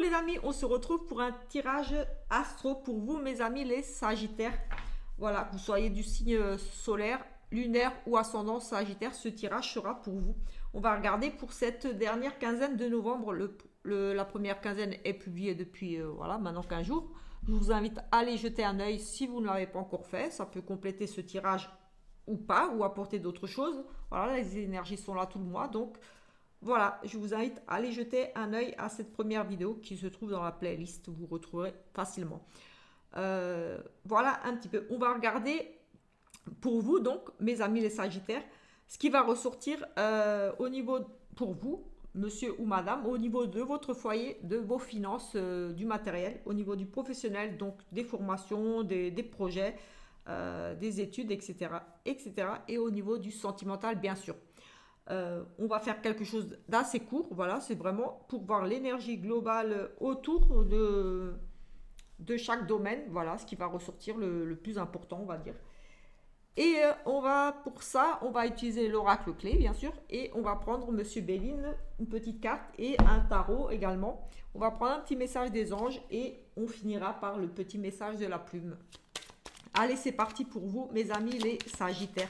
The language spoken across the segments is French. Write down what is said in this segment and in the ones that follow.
les amis, on se retrouve pour un tirage astro pour vous mes amis les Sagittaires. Voilà, que vous soyez du signe solaire, lunaire ou ascendant Sagittaire, ce tirage sera pour vous. On va regarder pour cette dernière quinzaine de novembre. La première quinzaine est publiée depuis voilà, maintenant 15 jours. Je vous invite à aller jeter un œil si vous ne l'avez pas encore fait. Ça peut compléter ce tirage ou pas, ou apporter d'autres choses. Voilà, les énergies sont là tout le mois, donc voilà, je vous invite à aller jeter un œil à cette première vidéo qui se trouve dans la playlist, vous retrouverez facilement. Voilà un petit peu. On va regarder pour vous, donc, mes amis les Sagittaires, ce qui va ressortir au niveau, pour vous, monsieur ou madame, au niveau de votre foyer, de vos finances, du matériel, au niveau du professionnel, donc des formations, des projets, des études, etc., etc., et au niveau du sentimental, bien sûr. On va faire quelque chose d'assez court, voilà, c'est vraiment pour voir l'énergie globale autour de chaque domaine, voilà, ce qui va ressortir le plus important, on va dire. Et pour ça, on va utiliser l'oracle clé, bien sûr, et on va prendre Monsieur Béline, une petite carte et un tarot également. On va prendre un petit message des anges et on finira par le petit message de la plume. Allez, c'est parti pour vous, mes amis les Sagittaires.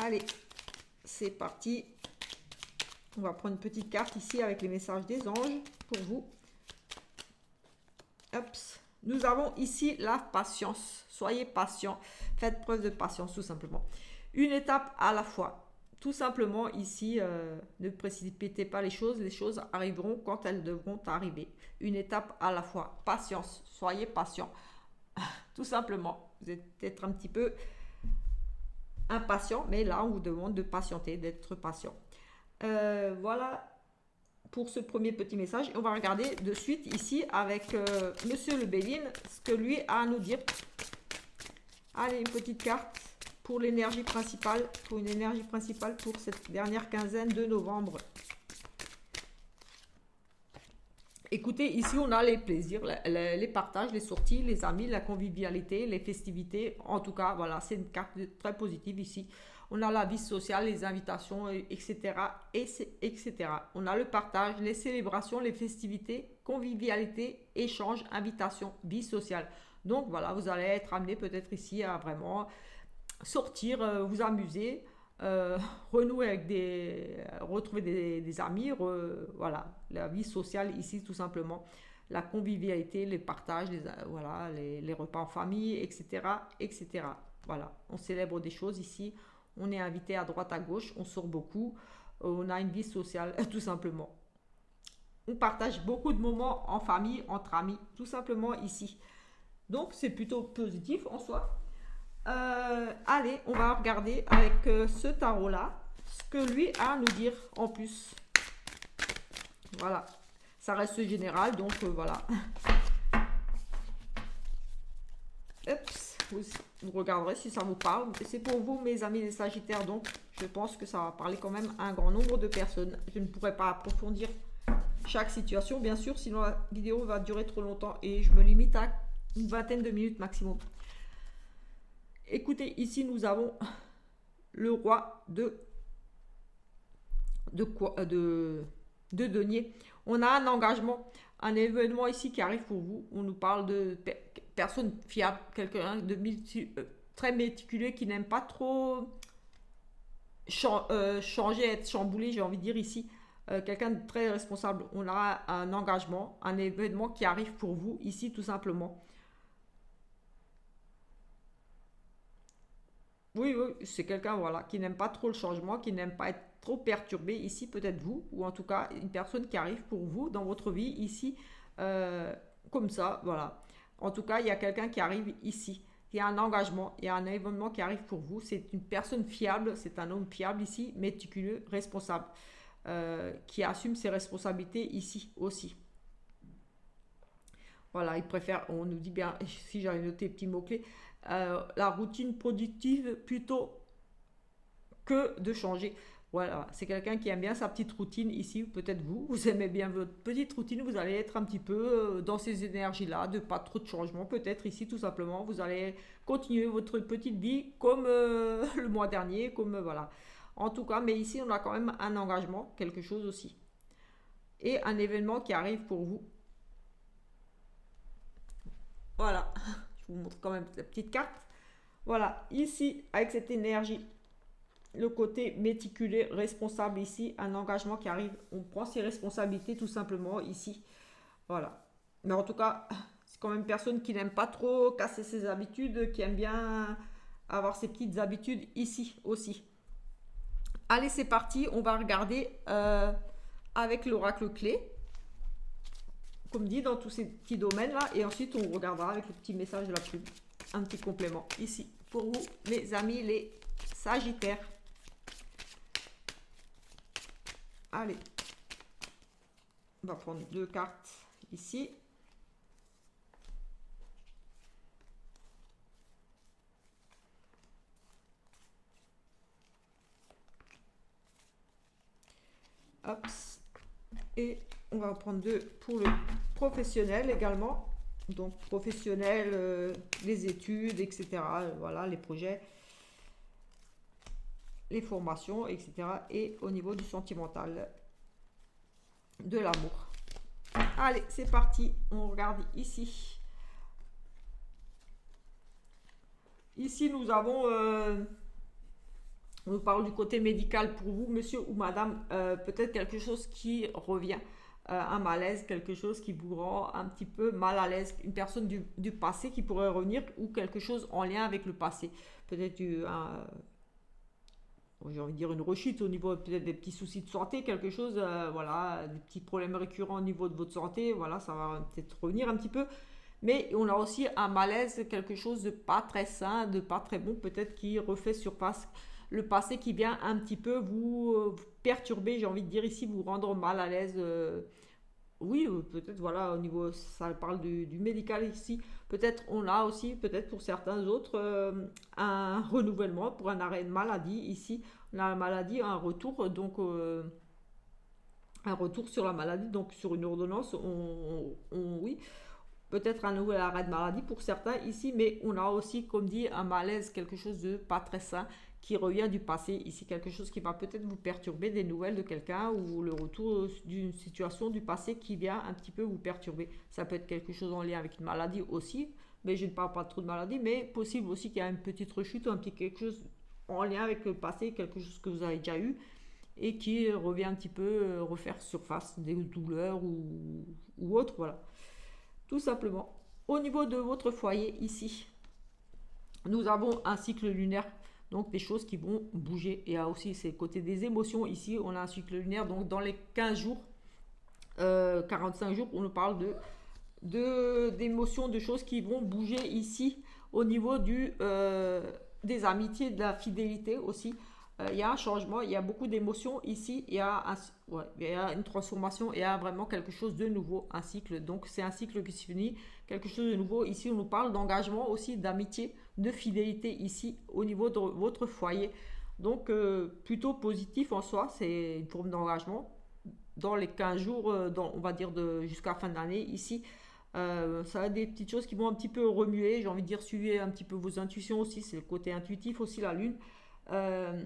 Allez, c'est parti. On va prendre une petite carte ici avec les messages des anges pour vous. Hop. Nous avons ici la patience. Soyez patient. Faites preuve de patience, tout simplement. Une étape à la fois. Tout simplement, ici, ne précipitez pas les choses. Les choses arriveront quand elles devront arriver. Une étape à la fois. Patience. Soyez patient. Tout simplement. Vous êtes peut-être un petit peu impatient, mais là, on vous demande de patienter, d'être patient. Voilà pour ce premier petit message. On va regarder de suite ici avec Monsieur le Béline ce que lui a à nous dire. Allez, une petite carte pour l'énergie principale, pour une énergie principale pour cette dernière quinzaine de novembre. Écoutez, ici on a les plaisirs, les partages, les sorties, les amis, la convivialité, les festivités. En tout cas, voilà, c'est une carte très positive ici. On a la vie sociale, les invitations, etc., etc. On a le partage, les célébrations, les festivités, convivialité, échange, invitation, vie sociale. Donc voilà, vous allez être amené peut-être ici à vraiment sortir, vous amuser, renouer avec retrouver des amis, voilà, la vie sociale ici tout simplement, la convivialité, les partages, voilà, les repas en famille, etc., etc. Voilà, on célèbre des choses ici, on est invité à droite à gauche, on sort beaucoup, on a une vie sociale tout simplement. On partage beaucoup de moments en famille, entre amis, tout simplement ici. Donc c'est plutôt positif en soi. Allez, on va regarder avec ce tarot-là ce que lui a à nous dire en plus. Voilà, ça reste général, donc voilà. Oups, vous regarderez si ça vous parle. C'est pour vous, mes amis les Sagittaires, donc je pense que ça va parler quand même à un grand nombre de personnes. Je ne pourrais pas approfondir chaque situation, bien sûr, sinon la vidéo va durer trop longtemps et je me limite à une vingtaine de minutes maximum. Écoutez, ici nous avons le roi de denier. On a un engagement, un événement ici qui arrive pour vous. On nous parle de personnes fiables, quelqu'un de très méticuleux qui n'aime pas trop changer, être chamboulé, j'ai envie de dire ici. Quelqu'un de très responsable. On a un engagement, un événement qui arrive pour vous ici tout simplement. Oui, oui, c'est quelqu'un voilà, qui n'aime pas trop le changement, qui n'aime pas être trop perturbé. Ici, peut-être vous, ou en tout cas une personne qui arrive pour vous dans votre vie, ici, comme ça, voilà. En tout cas, il y a quelqu'un qui arrive ici. Il y a un engagement, il y a un événement qui arrive pour vous. C'est une personne fiable, c'est un homme fiable ici, méticuleux, responsable, qui assume ses responsabilités ici aussi. Voilà, il préfère, on nous dit bien, si j'avais noté petits mots-clés, la routine productive plutôt que de changer. Voilà, c'est quelqu'un qui aime bien sa petite routine ici, peut-être vous aimez bien votre petite routine, vous allez être un petit peu dans ces énergies-là, de pas trop de changement, peut-être ici tout simplement, vous allez continuer votre petite vie comme le mois dernier, comme voilà. En tout cas, mais ici on a quand même un engagement, quelque chose aussi. et un événement qui arrive pour vous. Voilà, je vous montre quand même la petite carte. Voilà, ici, avec cette énergie, le côté méticuleux, responsable ici, un engagement qui arrive, on prend ses responsabilités tout simplement ici. Voilà. Mais en tout cas, c'est quand même une personne qui n'aime pas trop casser ses habitudes, qui aime bien avoir ses petites habitudes ici aussi. Allez, c'est parti, on va regarder avec l'oracle clé, comme dit, dans tous ces petits domaines-là, et ensuite on regardera avec le petit message de la pub, un petit complément ici pour vous, mes amis les Sagittaires. Allez, on va prendre 2 cartes ici. Hop. Et on va en prendre 2 pour le professionnel également. Donc professionnel, les études, etc. Voilà, les projets, les formations, etc. Et au niveau du sentimental, de l'amour. Allez, c'est parti. On regarde ici. Ici, nous avons... on nous parle du côté médical pour vous, monsieur ou madame. Peut-être quelque chose qui revient. Un malaise, quelque chose qui vous rend un petit peu mal à l'aise. Une personne du passé qui pourrait revenir ou quelque chose en lien avec le passé. Peut-être j'ai envie de dire une rechute au niveau peut-être des petits soucis de santé, quelque chose, voilà, des petits problèmes récurrents au niveau de votre santé, voilà, ça va peut-être revenir un petit peu. Mais on a aussi un malaise, quelque chose de pas très sain, de pas très bon, peut-être qui refait surface. Le passé qui vient un petit peu vous perturber, j'ai envie de dire ici, vous rendre mal à l'aise. Oui, peut-être, voilà, au niveau, ça parle du médical ici. Peut-être on a aussi, peut-être pour certains autres, un renouvellement pour un arrêt de maladie. Ici, on a la maladie, un retour, donc un retour sur la maladie, donc sur une ordonnance, oui, peut-être un nouvel arrêt de maladie pour certains ici, mais on a aussi, comme dit, un malaise, quelque chose de pas très sain qui revient du passé. Ici, quelque chose qui va peut-être vous perturber, des nouvelles de quelqu'un ou le retour d'une situation du passé qui vient un petit peu vous perturber. Ça peut être quelque chose en lien avec une maladie aussi, mais je ne parle pas trop de maladie, mais possible aussi qu'il y ait une petite rechute ou un petit quelque chose en lien avec le passé, quelque chose que vous avez déjà eu et qui revient un petit peu refaire surface, des douleurs ou autre, voilà. Tout simplement. Au niveau de votre foyer, ici, nous avons un cycle lunaire, donc des choses qui vont bouger. Et il y a aussi ces côtés des émotions. Ici, on a un cycle lunaire, donc dans les 15 jours, 45 jours, on nous parle d'émotions, de choses qui vont bouger ici au niveau des amitiés, de la fidélité aussi. Il y a un changement, il y a beaucoup d'émotions ici, il y a une transformation, il y a vraiment quelque chose de nouveau, un cycle. Donc c'est un cycle qui se finit, quelque chose de nouveau. Ici on nous parle d'engagement aussi, d'amitié, de fidélité ici au niveau de votre foyer. Donc plutôt positif en soi, c'est une forme d'engagement. Dans les 15 jours, on va dire jusqu'à la fin de l'année ici, ça a des petites choses qui vont un petit peu remuer. J'ai envie de dire, suivez un petit peu vos intuitions aussi, c'est le côté intuitif aussi, la lune. Euh,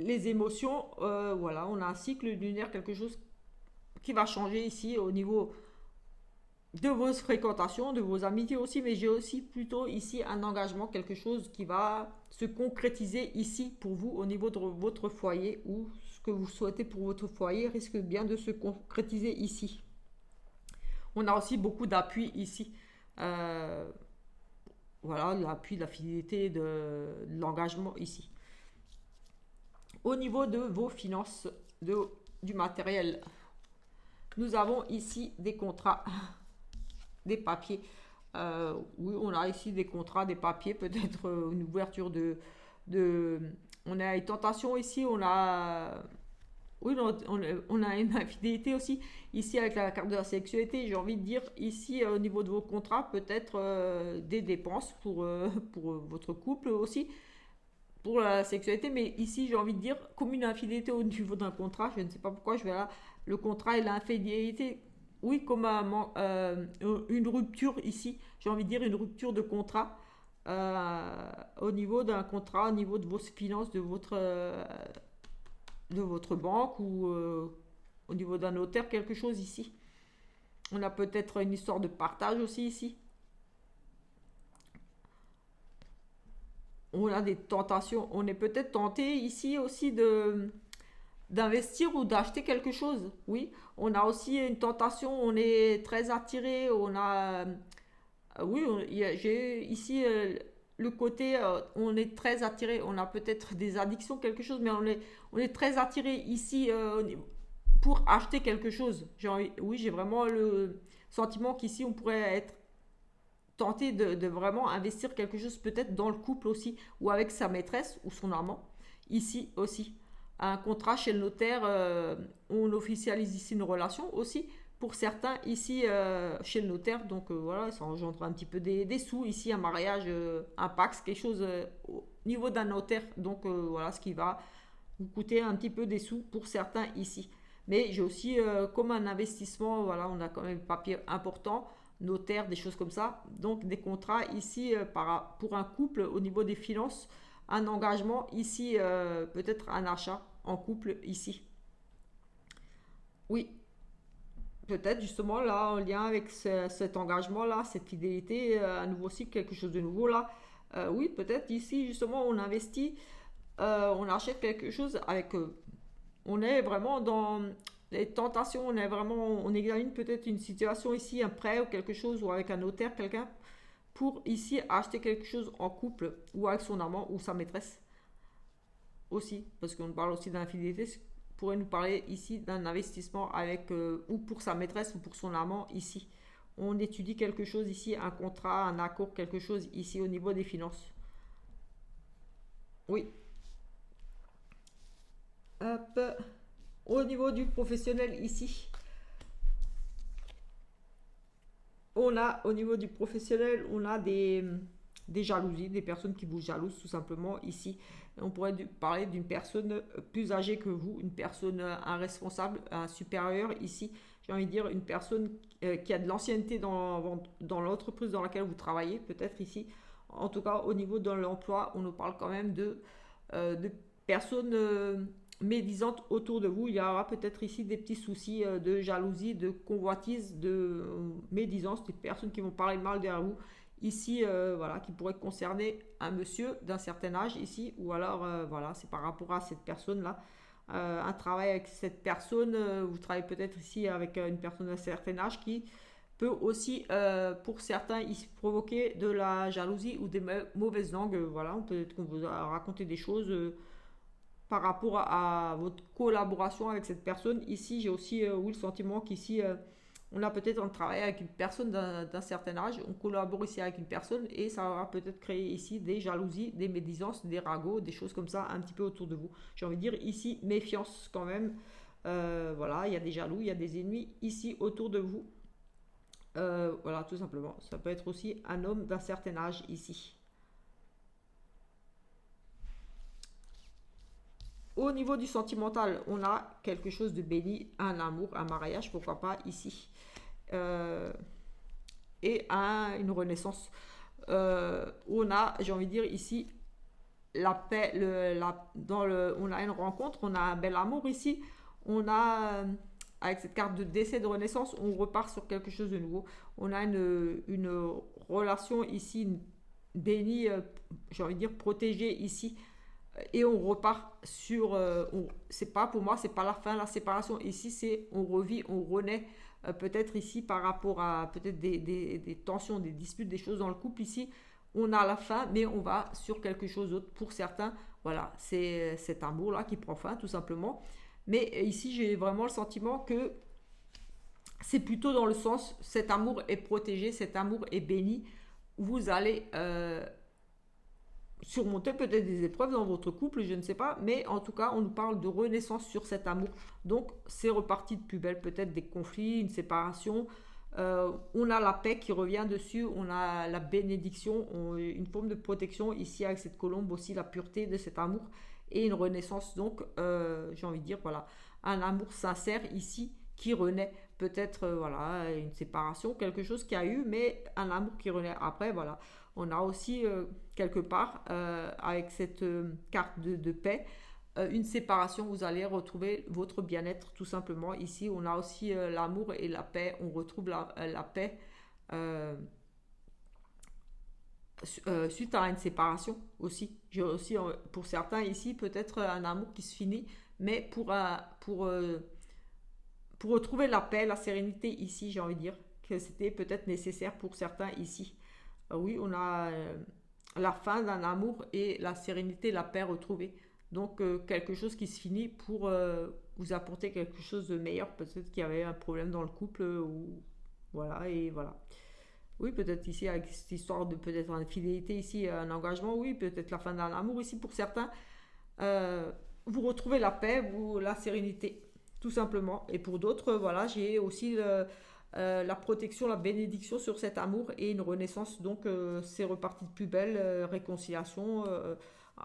les émotions, voilà, on a un cycle lunaire, quelque chose qui va changer ici au niveau de vos fréquentations, de vos amitiés aussi, mais j'ai aussi plutôt ici un engagement, quelque chose qui va se concrétiser ici pour vous au niveau de votre foyer ou ce que vous souhaitez pour votre foyer risque bien de se concrétiser ici. On a aussi beaucoup d'appui ici. Euh, voilà, l'appui, de la fidélité, de l'engagement ici. Au niveau de vos finances, du matériel, nous avons ici des contrats, des papiers. Oui, on a ici des contrats, des papiers, peut-être une ouverture on a une tentation ici, on a... Oui, on a une infidélité aussi. Ici, avec la carte de la sexualité, j'ai envie de dire, ici, au niveau de vos contrats, peut-être des dépenses pour votre couple aussi, pour la sexualité, mais ici j'ai envie de dire comme une infidélité au niveau d'un contrat, je ne sais pas pourquoi je vais là, le contrat et l'infidélité, oui, comme une rupture ici, j'ai envie de dire une rupture de contrat au niveau d'un contrat, au niveau de vos finances, de votre banque ou au niveau d'un notaire quelque chose ici. On a peut-être une histoire de partage aussi ici. On a des tentations. On est peut-être tenté ici aussi de d'investir ou d'acheter quelque chose. Oui, on a aussi une tentation. On est très attiré. On a oui, j'ai ici le côté, on est très attiré, on a peut-être des addictions, quelque chose, mais on est très attiré ici pour acheter quelque chose. Oui, j'ai vraiment le sentiment qu'ici on pourrait être tenté de vraiment investir quelque chose, peut-être dans le couple aussi, ou avec sa maîtresse ou son amant, ici aussi. Un contrat chez le notaire, on officialise ici une relation aussi, pour certains ici chez le notaire. Donc voilà, ça engendre un petit peu des sous ici, un mariage, un Pax, quelque chose au niveau d'un notaire. Donc voilà, ce qui va vous coûter un petit peu des sous pour certains ici. Mais j'ai aussi comme un investissement, voilà, on a quand même un papier important, notaire, des choses comme ça. Donc des contrats ici pour un couple au niveau des finances, un engagement ici, peut-être un achat en couple ici. Oui, peut-être justement là en lien avec cet engagement là, cette fidélité, un nouveau cycle, quelque chose de nouveau là. Oui, peut-être ici justement on investit, on achète quelque chose avec, on est vraiment dans les tentations, on est vraiment, on examine peut-être une situation ici, un prêt ou quelque chose, ou avec un notaire, quelqu'un, pour ici acheter quelque chose en couple ou avec son amant ou sa maîtresse aussi, parce qu'on parle aussi d'infidélité, pourrait nous parler ici d'un investissement avec ou pour sa maîtresse ou pour son amant ici. On étudie quelque chose ici, un contrat, un accord, quelque chose ici au niveau des finances. Oui. Hop. Au niveau du professionnel ici, on a au niveau du professionnel, on a des jalousies, des personnes qui vous jalousent tout simplement ici. On pourrait parler d'une personne plus âgée que vous, une personne, un responsable, un supérieur ici. J'ai envie de dire une personne qui a de l'ancienneté dans l'entreprise dans laquelle vous travaillez, peut-être ici. En tout cas, au niveau de l'emploi, on nous parle quand même de personnes médisantes autour de vous. Il y aura peut-être ici des petits soucis de jalousie, de convoitise, de médisance, des personnes qui vont parler mal derrière vous ici, voilà, qui pourrait concerner un monsieur d'un certain âge ici, ou alors voilà, c'est par rapport à cette personne là, un travail avec cette personne, vous travaillez peut-être ici avec une personne d'un certain âge qui peut aussi pour certains ici provoquer de la jalousie ou des mauvaises langues. Voilà, peut-être qu'on vous a raconté des choses par rapport à votre collaboration avec cette personne. Ici, j'ai aussi oui, le sentiment qu'ici, on a peut-être un travail avec une personne d'un certain âge, on collabore ici avec une personne et ça va peut-être créer ici des jalousies, des médisances, des ragots, des choses comme ça un petit peu autour de vous. J'ai envie de dire ici, méfiance quand même. Voilà, il y a des jaloux, il y a des ennemis ici autour de vous. Voilà, tout simplement. Ça peut être aussi un homme d'un certain âge ici. Au niveau du sentimental, on a quelque chose de béni, un amour, un mariage, pourquoi pas ici. Euh, et une renaissance. On a, j'ai envie de dire ici, la paix, on a une rencontre, on a un bel amour ici. On a, avec cette carte de décès, de renaissance, on repart sur quelque chose de nouveau. On a une relation ici, bénie, j'ai envie de dire protégée ici, et on repart sur c'est pas pour moi, c'est pas la fin, la séparation ici, c'est on revit, on renaît, peut-être ici par rapport à peut-être des tensions, des disputes, des choses dans le couple ici, on a la fin mais on va sur quelque chose d'autre pour certains. Voilà, c'est cet amour là qui prend fin tout simplement, mais ici j'ai vraiment le sentiment que c'est plutôt dans le sens cet amour est protégé, cet amour est béni, vous allez surmonter peut-être des épreuves dans votre couple, je ne sais pas, mais en tout cas, on nous parle de renaissance sur cet amour. Donc, c'est reparti de plus belle, peut-être des conflits, une séparation. On a la paix qui revient dessus, on a la bénédiction, une forme de protection ici avec cette colombe aussi, la pureté de cet amour et une renaissance. Donc, j'ai envie de dire, voilà, un amour sincère ici qui renaît. Peut-être, voilà, une séparation, quelque chose qui a eu, mais un amour qui renaît. Après, voilà, on a aussi quelque part avec cette carte de paix, une séparation, vous allez retrouver votre bien-être tout simplement. Ici, on a aussi l'amour et la paix. On retrouve la paix euh, suite à une séparation aussi. J'ai aussi, pour certains ici, peut-être un amour qui se finit, mais pour retrouver la paix, la sérénité ici, j'ai envie de dire que c'était peut-être nécessaire pour certains ici. Oui, on a la fin d'un amour et la sérénité, la paix retrouvée. Donc quelque chose qui se finit pour vous apporter quelque chose de meilleur. Peut-être qu'il y avait un problème dans le couple ou voilà et voilà. Oui, peut-être ici avec cette histoire de peut-être une fidélité ici, un engagement. Oui, peut-être la fin d'un amour ici pour certains. Euh, vous retrouvez la paix, la sérénité, tout simplement. Et pour d'autres, voilà, j'ai aussi la protection, la bénédiction sur cet amour et une renaissance. Donc, c'est reparti de plus belle, réconciliation,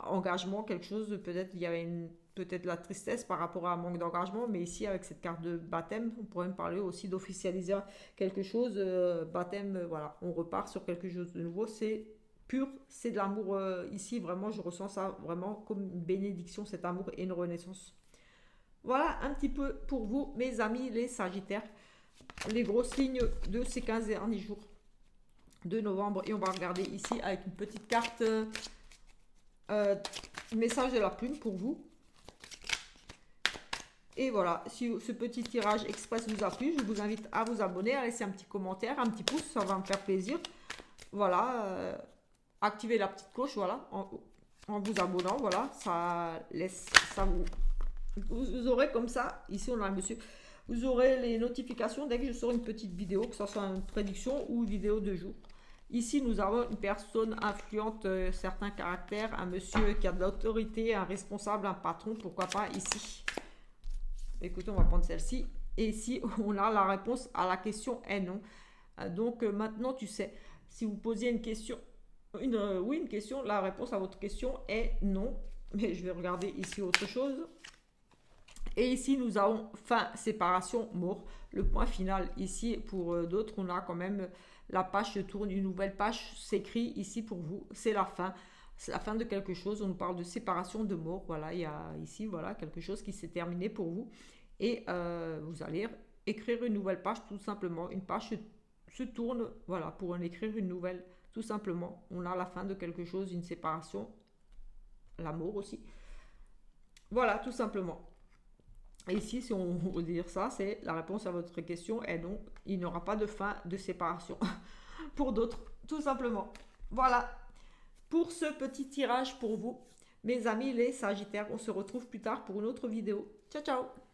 engagement, quelque chose. Peut-être il y avait peut-être la tristesse par rapport à un manque d'engagement, mais ici avec cette carte de baptême, on pourrait me parler aussi d'officialiser quelque chose. Baptême, voilà, on repart sur quelque chose de nouveau. C'est pur, c'est de l'amour ici, vraiment, je ressens ça vraiment comme une bénédiction, cet amour et une renaissance. Voilà un petit peu pour vous, mes amis, les Sagittaires, les grosses lignes de ces 15 derniers jours de novembre. Et on va regarder ici avec une petite carte message de la plume pour vous. Et voilà, si ce petit tirage express vous a plu, je vous invite à vous abonner, à laisser un petit commentaire, un petit pouce, ça va me faire plaisir. Voilà, activez la petite cloche, voilà, en vous abonnant, voilà, ça laisse, ça vous aurez comme ça, ici on a un monsieur, vous aurez les notifications dès que je sors une petite vidéo, que ce soit une prédiction ou une vidéo de jour. Ici, nous avons une personne influente, certains caractères, un monsieur qui a de l'autorité, un responsable, un patron, pourquoi pas ici. Écoutez, on va prendre celle-ci. Et ici, on a la réponse à la question est non. Donc maintenant, tu sais, si vous posiez une question, une question, la réponse à votre question est non. Mais je vais regarder ici autre chose. Et ici, nous avons fin, séparation, mort. Le point final ici, pour d'autres, on a quand même la page se tourne, une nouvelle page s'écrit ici pour vous. C'est la fin. C'est la fin de quelque chose. On nous parle de séparation, de mort. Voilà, il y a ici voilà, quelque chose qui s'est terminé pour vous. Et vous allez écrire une nouvelle page tout simplement. Une page se tourne, voilà, pour en écrire une nouvelle tout simplement. On a la fin de quelque chose, une séparation, l'amour aussi. Voilà, tout simplement. Et ici, si on veut dire ça, c'est la réponse à votre question est non, il n'y aura pas de fin de séparation pour d'autres, tout simplement. Voilà pour ce petit tirage pour vous, mes amis les Sagittaires. On se retrouve plus tard pour une autre vidéo. Ciao, ciao!